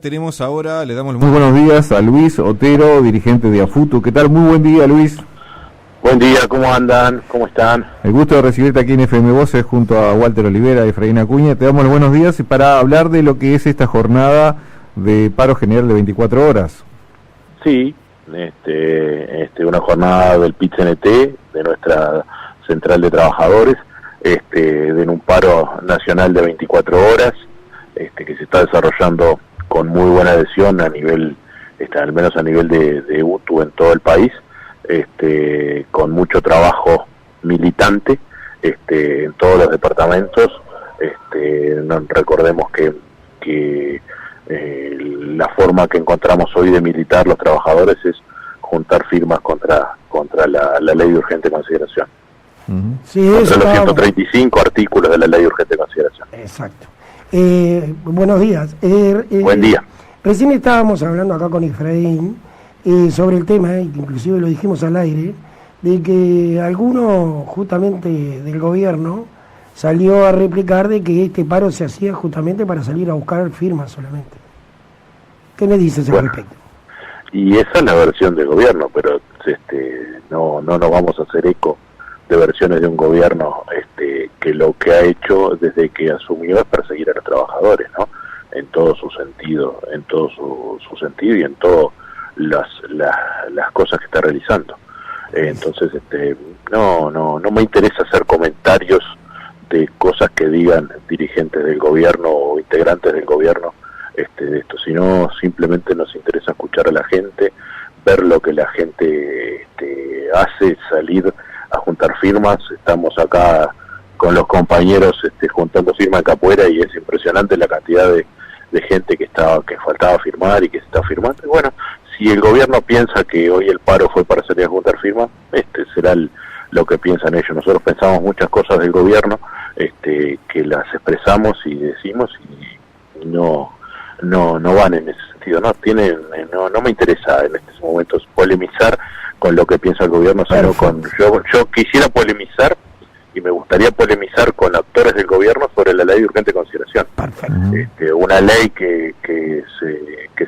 Tenemos ahora, le damos los muy buenos días a Luis Otero, dirigente de AFUTU. ¿Qué tal? Muy buen día, Luis. Buen día, ¿cómo andan? ¿Cómo están? El gusto de recibirte aquí en FM Voces junto a Walter Olivera y Efraín Acuña. Te damos los buenos días para hablar de lo que es esta jornada de paro general de 24 horas. Sí, una jornada del PIT-CNT, de nuestra central de trabajadores, en un paro nacional de 24 horas, que se está desarrollando con muy buena adhesión a nivel, al menos a nivel de UTU en todo el país, con mucho trabajo militante en todos los departamentos. Recordemos que la forma que encontramos hoy de militar los trabajadores es juntar firmas contra la ley de urgente consideración. Sí, contra los 135 artículos de la ley de urgente consideración. Exacto. Buenos días. Buen día. Recién estábamos hablando acá con Efraín sobre el tema, inclusive lo dijimos al aire, de que alguno justamente del gobierno salió a replicar de que este paro se hacía justamente para salir a buscar firmas solamente. ¿Qué me dices al respecto? Y esa es la versión del gobierno, pero no nos vamos a hacer eco de versiones de un gobierno que lo que ha hecho desde que asumió es perseguir a los trabajadores, ¿no? En todo su sentido, su sentido y en todas las cosas que está realizando. Entonces, no me interesa hacer comentarios de cosas que digan dirigentes del gobierno o integrantes del gobierno de esto, sino simplemente nos interesa escuchar a la gente, ver lo que la gente hace, salir a juntar firmas. Estamos acá con los compañeros juntando firmas en Capoeira y es impresionante la cantidad de gente que faltaba firmar y que se está firmando. Y bueno, si el gobierno piensa que hoy el paro fue para salir a juntar firmas, será lo que piensan ellos. Nosotros pensamos muchas cosas del gobierno que las expresamos y decimos y no van en ese sentido. No me interesa en estos momentos polemizar con lo que piensa el gobierno, sino yo quisiera polemizar y me gustaría polemizar con actores del gobierno sobre la ley de urgente consideración. Perfecto. Una ley que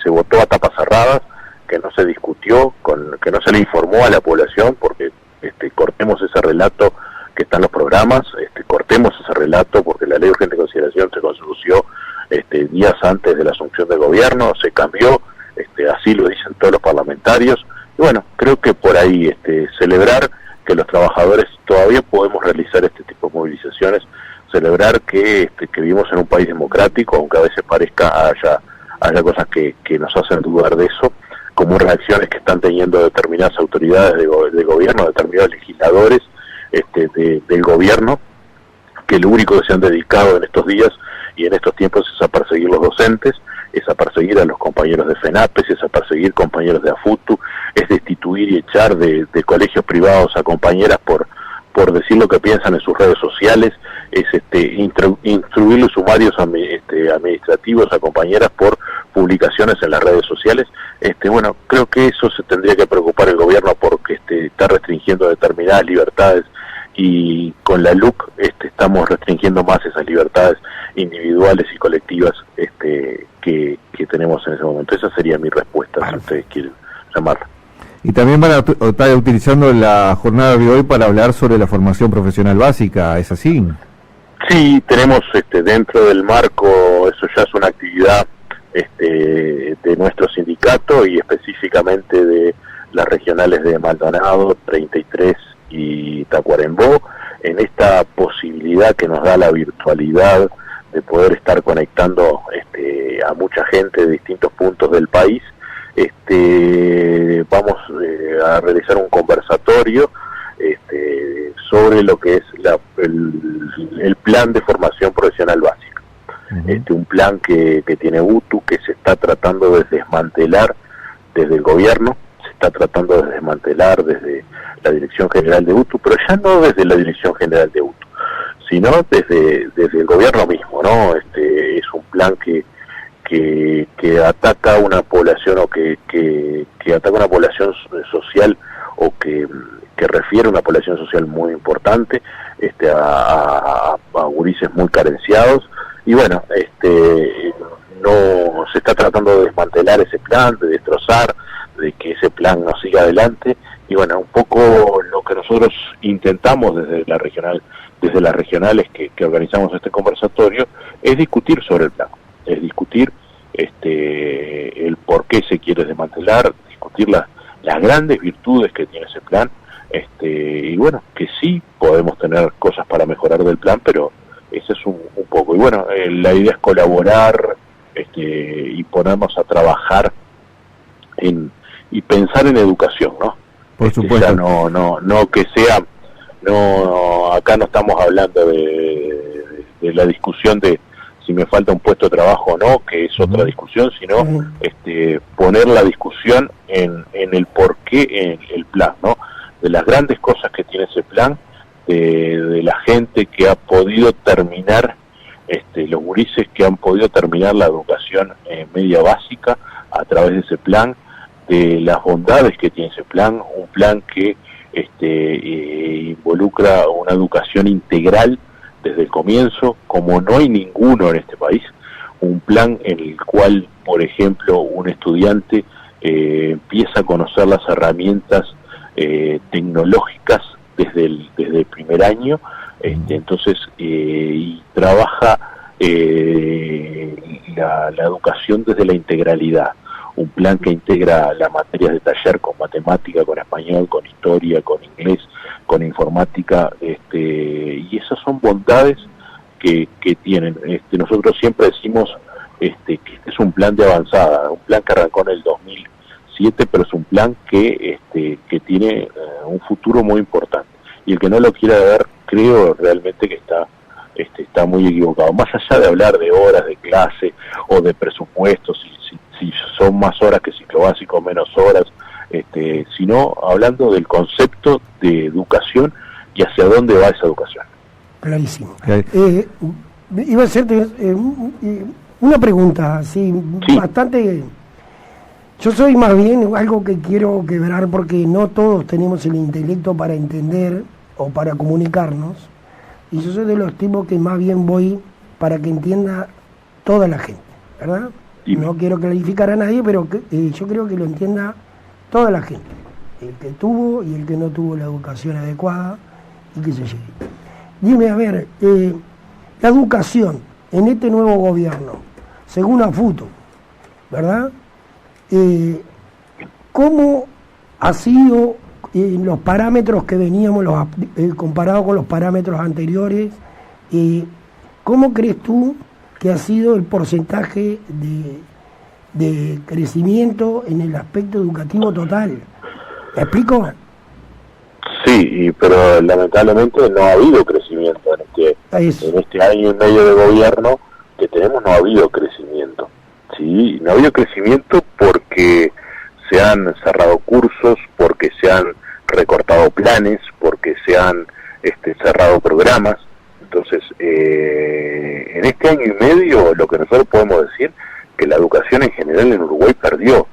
se votó a tapas cerradas, que no se discutió, que no se le informó a la población, porque cortemos ese relato que está en los programas, cortemos ese relato porque la ley de urgente consideración se construyó días antes de la asunción del gobierno, se cambió, así lo dicen todos los parlamentarios. Y bueno, creo que por ahí celebrar que los trabajadores todavía podemos realizar este tipo de movilizaciones, celebrar que vivimos en un país democrático, aunque a veces haya cosas que nos hacen dudar de eso, como reacciones que están teniendo determinadas autoridades de gobierno, determinados legisladores del gobierno, que lo único que se han dedicado en estos días y en estos tiempos es a perseguir los docentes, es a perseguir a los compañeros de FENAPES, es a perseguir compañeros de AFUTU, es destituir y echar de colegios privados a compañeras por decir lo que piensan en sus redes sociales, es instruir los sumarios administrativos a compañeras por publicaciones en las redes sociales. Bueno, creo que eso se tendría que preocupar el gobierno porque está restringiendo determinadas libertades y con la LUC estamos restringiendo más esas libertades individuales y colectivas que tenemos en ese momento. Esa sería mi respuesta, si ustedes quieren llamarla. Y también van a estar utilizando la jornada de hoy para hablar sobre la formación profesional básica, ¿es así? Sí, tenemos dentro del marco, eso ya es una actividad de nuestro sindicato y específicamente de las regionales de Maldonado, 33 y Tacuarembó, en esta posibilidad que nos da la virtualidad de poder estar conectando a mucha gente de distintos puntos del país. Vamos a realizar un conversatorio sobre lo que es el plan de formación profesional básica. Un plan que tiene UTU, que se está tratando de desmantelar desde el gobierno, se está tratando de desmantelar desde la Dirección General de UTU, pero ya no desde la Dirección General de UTU, sino desde el gobierno mismo, ¿no? Es un plan que ataca una población o que ataca una población social o que refiere a una población social muy importante, a gurises muy carenciados, y bueno, no se está tratando de desmantelar ese plan, de destrozar, de que ese plan no siga adelante. Y bueno, un poco lo que nosotros intentamos desde las regionales que organizamos este conversatorio, es discutir sobre el plan, es discutir el por qué se quiere desmantelar, discutir las grandes virtudes que tiene ese plan, y bueno, que sí podemos tener cosas para mejorar del plan, pero ese es un poco. Y bueno, la idea es colaborar y ponernos a trabajar y pensar en educación, ¿no? Por supuesto. No que sea, acá no estamos hablando de la discusión de si me falta un puesto de trabajo o no, que es otra discusión, sino poner la discusión en el porqué, en el plan, ¿no? De las grandes cosas que tiene ese plan, de la gente que ha podido terminar, los gurises que han podido terminar la educación media básica a través de ese plan, de las bondades que tiene ese plan, un plan que involucra una educación integral desde el comienzo, como no hay ninguno en este país, un plan en el cual, por ejemplo, un estudiante empieza a conocer las herramientas tecnológicas desde el primer año, entonces y trabaja la educación desde la integralidad, un plan que integra las materias de taller con matemática, con español, con historia, con inglés, con informática, y esas son bondades que tienen. Nosotros siempre decimos que este es un plan de avanzada, un plan que arrancó en el 2007, pero es un plan que tiene un futuro muy importante. Y el que no lo quiera ver, creo realmente que está muy equivocado. Más allá de hablar de horas de clase o de presupuestos, si son más horas que ciclo básico, menos horas, sino hablando del concepto de educación y hacia dónde va esa educación. Clarísimo. Iba a hacerte una pregunta, sí. Bastante. Yo soy más bien algo que quiero quebrar porque no todos tenemos el intelecto para entender o para comunicarnos, y yo soy de los tipos que más bien voy para que entienda toda la gente, ¿verdad? No quiero clarificar a nadie, pero yo creo que lo entienda toda la gente, el que tuvo y el que no tuvo la educación adecuada, y que se llegue. Dime, a ver, la educación en este nuevo gobierno, según AFUTO, ¿verdad? ¿Cómo ha sido los parámetros que veníamos, comparado con los parámetros anteriores? ¿Cómo crees tú que ha sido el porcentaje de crecimiento en el aspecto educativo total? ¿Me explico? Sí, pero lamentablemente no ha habido crecimiento en este año y medio de gobierno que tenemos. No ha habido crecimiento, sí, no ha habido crecimiento porque se han cerrado cursos, porque se han recortado planes, porque se han cerrado programas. Entonces, en este año y medio, lo que nosotros podemos decir, que la educación en general en Uruguay perdió,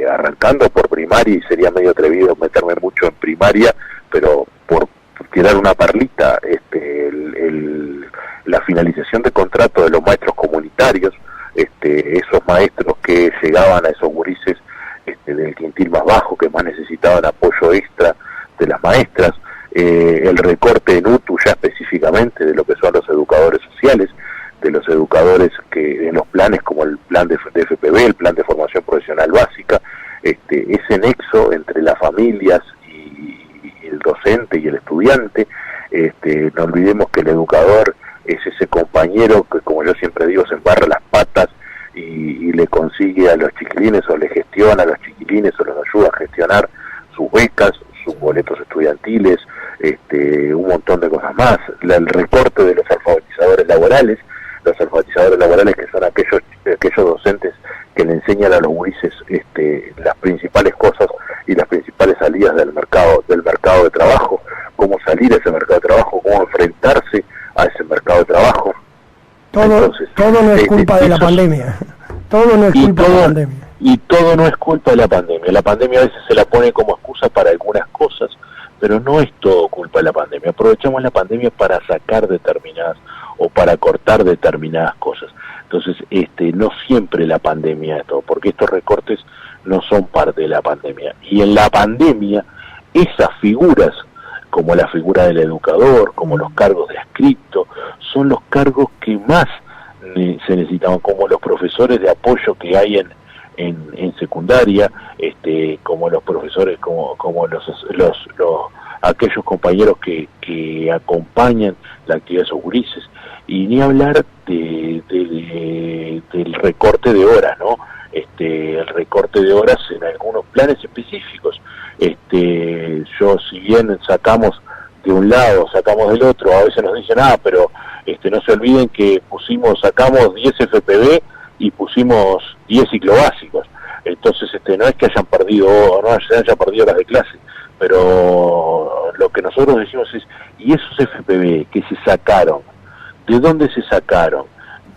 arrancando por primaria, y sería medio atrevido meterme mucho en primaria, pero por tirar una perlita, la finalización de contrato de los maestros comunitarios, esos maestros que llegaban a esos gurises del quintil más bajo, que más necesitaban apoyo extra de las maestras, el recorte en UTU ya específicamente de lo que son los educadores sociales, de los educadores que en los planes como el plan de FPB, el plan de formación profesional básica, ese nexo entre las familias y el docente y el estudiante. No olvidemos que el educador es ese compañero que, como yo siempre digo, se embarra las patas y le consigue a los chiquilines, o le gestiona a los chiquilines, o los ayuda a gestionar sus becas, sus boletos estudiantiles, un montón de cosas más. El recorte de los alfabetizadores laborales que son aquellos docentes que le enseñan a los gurises las principales cosas y las principales salidas del mercado de trabajo, cómo salir a ese mercado de trabajo, cómo enfrentarse a ese mercado de trabajo. Todo no es culpa de la pandemia. Todo no es culpa de la pandemia. Y todo no es culpa de la pandemia. La pandemia a veces se la pone como excusa para algunas cosas, pero no es todo culpa de la pandemia. Aprovechamos la pandemia para sacar determinadas o para cortar determinadas cosas. Entonces, no siempre la pandemia es todo, porque estos recortes no son parte de la pandemia. Y en la pandemia, esas figuras, como la figura del educador, como los cargos de adscripto, son los cargos que más se necesitaban, como los profesores de apoyo que hay en secundaria, como los profesores, como aquellos compañeros que acompañan la actividad de esos gurises, y ni hablar del recorte de horas, ¿no? El recorte de horas en algunos planes específicos. Yo, si bien sacamos de un lado, sacamos del otro, a veces nos dicen, pero no se olviden que sacamos 10 FPV y pusimos 10 ciclobásicos. Entonces, no es que hayan perdido horas de clase, pero lo que nosotros decimos es, ¿y esos FPV que se sacaron? ¿De dónde se sacaron?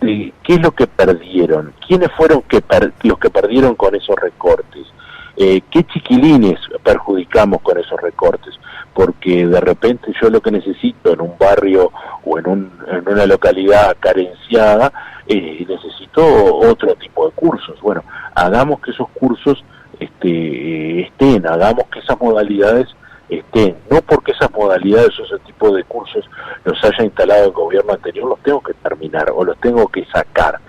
¿Qué es lo que perdieron? ¿Quiénes fueron los que perdieron con esos recortes? ¿Qué chiquilines perjudicamos con esos recortes? Porque de repente yo lo que necesito en un barrio o en una localidad carenciada, necesito otro tipo de cursos. Bueno, hagamos que esos cursos hagamos que esas modalidades estén. No porque esas modalidades o ese tipo de cursos los haya instalado el gobierno anterior, los tengo que terminar o los tengo que sacar.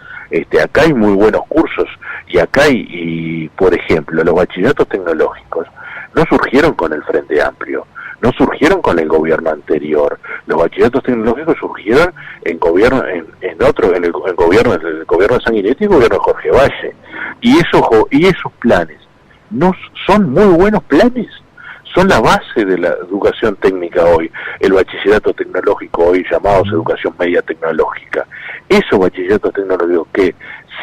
Acá hay muy buenos cursos y acá hay, por ejemplo, los bachilleratos tecnológicos no surgieron con el Frente Amplio, no surgieron con el gobierno anterior. Los bachilleratos tecnológicos surgieron en el gobierno de Sanguinetti y el gobierno de Jorge Valle. Y esos planes no son muy buenos planes. Son la base de la educación técnica hoy, el bachillerato tecnológico hoy llamados educación media tecnológica. Esos bachilleratos tecnológicos que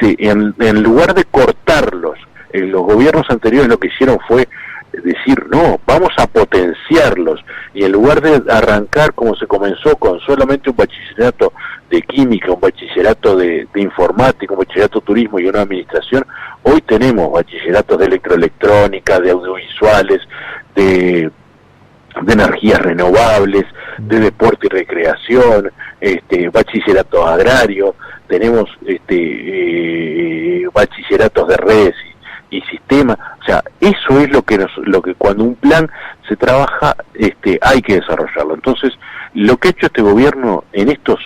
en lugar de cortarlos, los gobiernos anteriores lo que hicieron fue decir, no, vamos a potenciarlos, y en lugar de arrancar como se comenzó con solamente un bachillerato de química, un bachillerato de informática, un bachillerato de turismo y una administración, hoy tenemos bachilleratos de electroelectrónica, de audiovisuales, de energías renovables, de deporte y recreación, bachilleratos agrarios, tenemos bachilleratos de redes y sistema. O sea, eso es lo que cuando un plan se trabaja, hay que desarrollarlo. Entonces, lo que ha hecho este gobierno en estos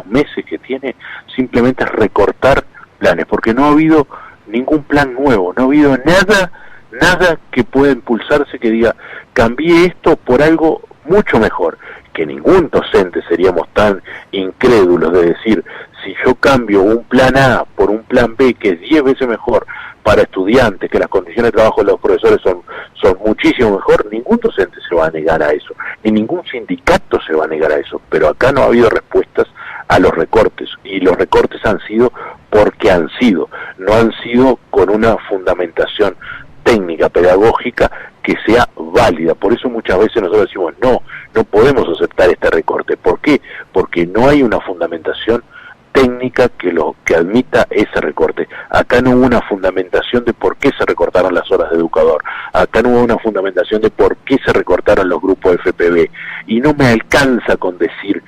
meses que tiene, simplemente es recortar planes, porque no ha habido ningún plan nuevo, no ha habido nada que pueda impulsarse que diga, cambié esto por algo mucho mejor. Que ningún docente seríamos tan incrédulos de decir, si yo cambio un plan A por un plan B que es 10 veces mejor para estudiantes, que las condiciones de trabajo de los profesores son muchísimo mejor, ningún docente se va a negar a eso, ni ningún sindicato se va a negar a eso. Pero acá no ha habido respuestas a los recortes, y los recortes han sido porque han sido, no han sido con una fundamentación técnica, pedagógica, que sea válida. Por eso muchas veces nosotros decimos, no podemos aceptar este recorte. ¿Por qué? Porque no hay una fundamentación técnica que admita ese recorte. Acá no hubo una fundamentación de por qué se recortaron las horas de educador. Acá no hubo una fundamentación de por qué se recortaron los grupos de FPV. Y no me alcanza con decir,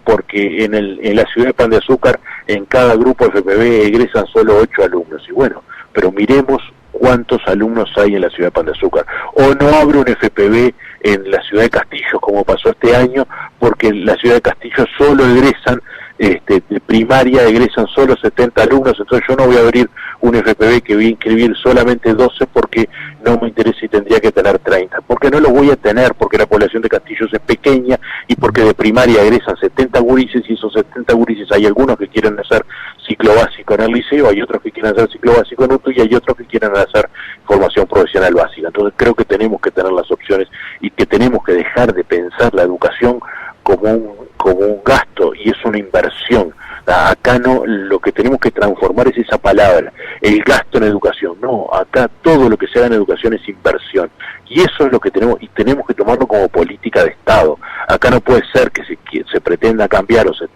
porque en la ciudad de Pan de Azúcar, en cada grupo de FPV egresan solo 8 alumnos. Y bueno, pero miremos cuántos alumnos hay en la ciudad de Pan de Azúcar. O no abre un FPV en la ciudad de Castillo, como pasó este año, porque en la ciudad de Castillo solo egresan, de primaria egresan solo 70 alumnos, entonces yo no voy a abrir un FPV que voy a inscribir solamente 12 porque no me interesa y tendría que tener 30. Porque no lo voy a tener, porque la población de Castillo es pequeña y porque de primaria egresan 70 gurises, y esos 70 gurises hay algunos que quieren hacer ciclo básico en el liceo, hay otros que quieren hacer ciclo básico en UTU y hay otros que quieren hacer formación profesional básica. Entonces creo que tenemos que tener las opciones y que tenemos que dejar de pensar la educación como un gasto, y es una inversión. Acá no, lo que tenemos que transformar es esa palabra, el gasto en educación. No, acá todo lo que se haga en educación es inversión, y eso es lo que tenemos, y tenemos que tomarlo como política de Estado. Acá no puede ser que se pretenda cambiar o se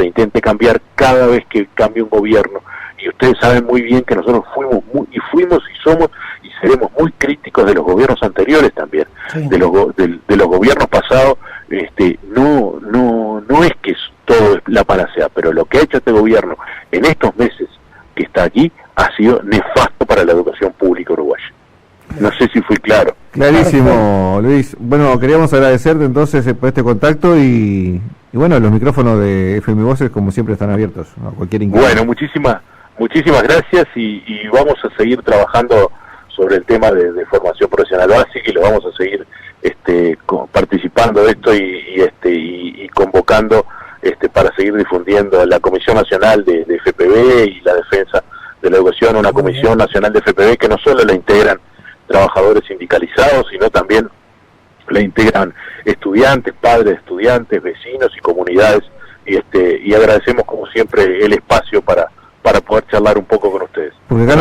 intente cambiar cada vez que cambie un gobierno, y ustedes saben muy bien que nosotros fuimos y somos y seremos muy críticos de los gobiernos anteriores también, sí. de los gobiernos pasados. No es que todo es la panacea, pero lo que ha hecho este gobierno en estos meses sido nefasto para la educación pública uruguaya. No sé si fui claro. Clarísimo, Luis. Bueno, queríamos agradecerte entonces por este contacto y bueno, los micrófonos de FM Voces como siempre están abiertos a cualquier inquietud. Bueno, muchísimas gracias y vamos a seguir trabajando sobre el tema de formación profesional básica y lo vamos a seguir participando de esto y convocando para seguir difundiendo la Comisión Nacional de FPB y la defensa de la educación, una Comisión Nacional de FPB que no solo la integran trabajadores sindicalizados, sino también la integran estudiantes, padres de estudiantes, vecinos y comunidades, y agradecemos como siempre el espacio para poder charlar un poco con ustedes. Porque acá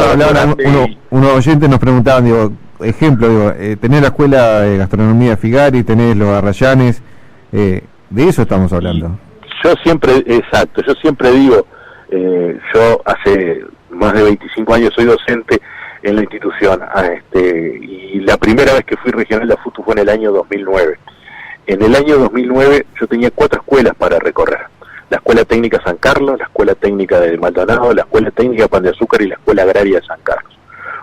unos oyentes nos preguntaban, ejemplo, tenés la escuela de gastronomía Figari, tenés los Arrayanes, de eso estamos hablando. Yo siempre digo, yo hace más de 25 años soy docente en la institución, y la primera vez que fui regional de AFUTU fue en el año 2009. En el año 2009 yo tenía 4 escuelas para recorrer: la Escuela Técnica San Carlos, la Escuela Técnica de Maldonado, la Escuela Técnica Pan de Azúcar y la Escuela Agraria de San Carlos.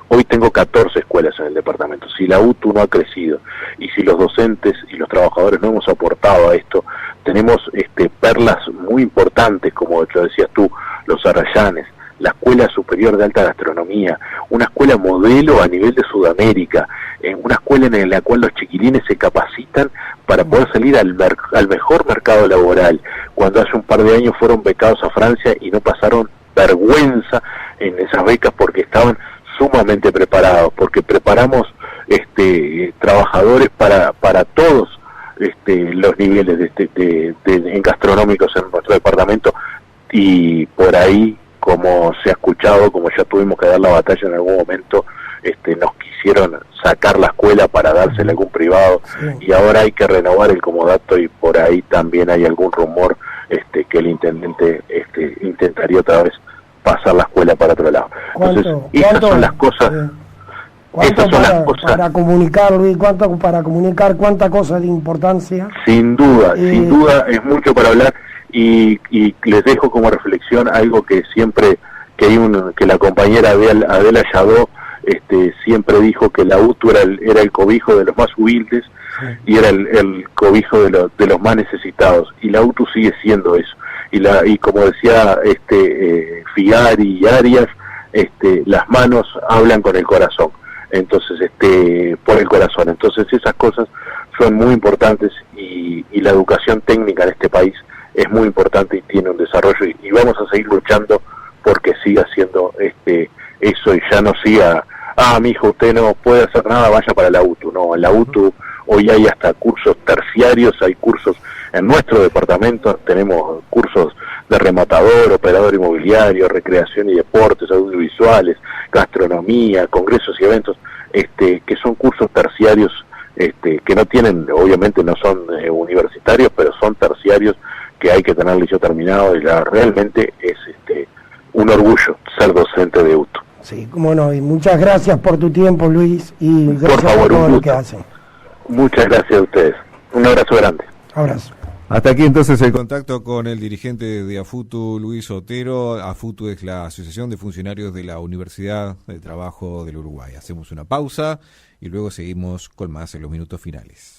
Hoy tengo 14 escuelas en el departamento. Si la UTU no ha crecido y si los docentes y los trabajadores no hemos aportado a esto, tenemos perlas muy importantes, como lo decías tú, los Arrayanes, la Escuela Superior de Alta Gastronomía, una escuela modelo a nivel de Sudamérica, una escuela en la cual los chiquilines se capacitan para poder salir al mejor mercado laboral. Cuando hace un par de años fueron becados a Francia y no pasaron vergüenza en esas becas porque estaban sumamente preparados, porque preparamos trabajadores para todos los niveles en gastronómicos en nuestro departamento, y por ahí, como se ha escuchado, como ya tuvimos que dar la batalla en algún momento, nos quisieron sacar la escuela para dársela a algún privado, sí. Y ahora hay que renovar el comodato, y por ahí también hay algún rumor que el intendente intentaría otra vez pasar la escuela para otro lado. Entonces, esas son las cosas. Para comunicar, Luis, para comunicar cuánta cosa de importancia. Sin duda, es mucho para hablar, y les dejo como reflexión algo que siempre, que la compañera Adela Yadó siempre dijo, que la UTU era el cobijo de los más humildes, sí. Y era el cobijo de los más necesitados, y la UTU sigue siendo eso. Y como decía Figari y Arias, las manos hablan con el corazón, entonces por el corazón. Entonces esas cosas son muy importantes, y la educación técnica en este país es muy importante y tiene un desarrollo, y vamos a seguir luchando porque siga siendo eso, y ya no siga, mi hijo, usted no puede hacer nada, vaya para la UTU. No, en la UTU hoy hay hasta cursos terciarios, hay cursos en nuestro departamento, tenemos cursos de rematador, operador inmobiliario, recreación y deportes, audiovisuales, gastronomía, congresos y eventos, que son cursos terciarios, que no tienen, obviamente no son universitarios, pero son terciarios, que hay que tener el liceo terminado, y realmente es un orgullo ser docente de UTU. Sí, cómo no, y muchas gracias por tu tiempo, Luis, y gracias por todo lo que hacen. Muchas gracias a ustedes. Un abrazo grande. Abrazo. Hasta aquí entonces el contacto con el dirigente de AFUTU, Luis Otero. AFUTU es la Asociación de Funcionarios de la Universidad de Trabajo del Uruguay. Hacemos una pausa y luego seguimos con más en los minutos finales.